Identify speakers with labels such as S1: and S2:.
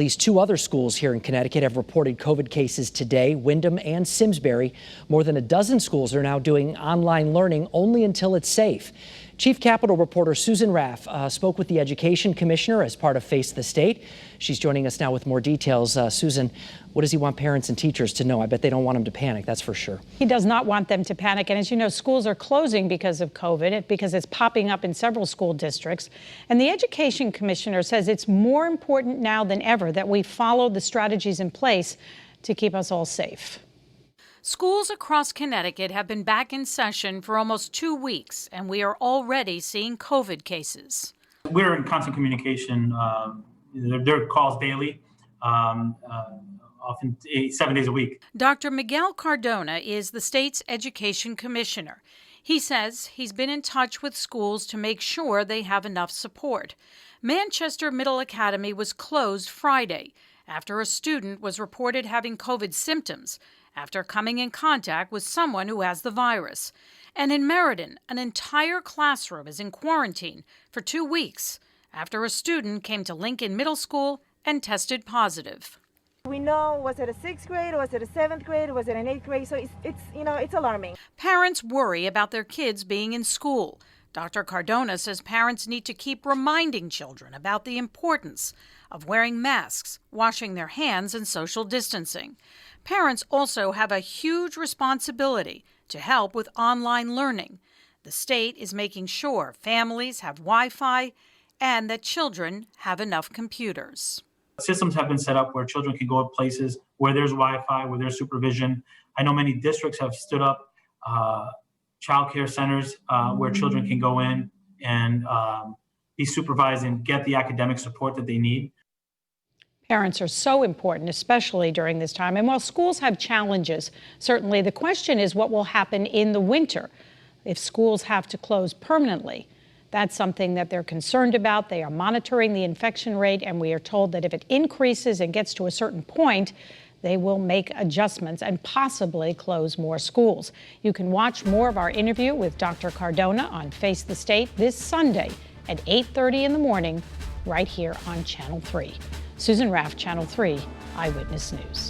S1: At least two other schools here in Connecticut have reported COVID cases today, Windham and Simsbury. More than a dozen schools are now doing online learning only until it's safe. Chief Capitol reporter Susan Raff spoke with the Education Commissioner as part of Face the State. She's joining us now with more details. Susan, what does he want parents and teachers to know? I bet they don't want them to panic, that's for sure.
S2: He does not want them to panic. And as you know, schools are closing because of COVID, because it's popping up in several school districts. And the Education Commissioner says it's more important now than ever that we follow the strategies in place to keep us all safe.
S3: Schools across Connecticut have been back in session for almost 2 weeks, and we are already seeing COVID cases.
S4: We're in constant communication. There are calls daily, often 7 days a week.
S3: Dr. Miguel Cardona is the state's education commissioner. He says he's been in touch with schools to make sure they have enough support. Manchester Middle Academy was closed Friday after a student was reported having COVID symptoms after coming in contact with someone who has the virus. And in Meriden, an entire classroom is in quarantine for 2 weeks after a student came to Lincoln Middle School and tested positive.
S5: We know, was it a 6th grade, or was it a 7th grade, or was it an 8th grade? So it's alarming.
S3: Parents worry about their kids being in school. Dr. Cardona says parents need to keep reminding children about the importance of wearing masks, washing their hands, and social distancing. Parents also have a huge responsibility to help with online learning. The state is making sure families have Wi-Fi and that children have enough computers.
S4: Systems have been set up where children can go to places where there's Wi-Fi, where there's supervision. I know many districts have stood up child care centers where children can go in and be supervised and get the academic support that they need.
S2: Parents are so important, especially during this time. And while schools have challenges, certainly the question is what will happen in the winter if schools have to close permanently. That's something that they're concerned about. They are monitoring the infection rate, and we are told that if it increases and gets to a certain point, they will make adjustments and possibly close more schools. You can watch more of our interview with Dr. Cardona on Face the State this Sunday at 8:30 in the morning right here on Channel 3. Susan Raff, Channel 3 Eyewitness News.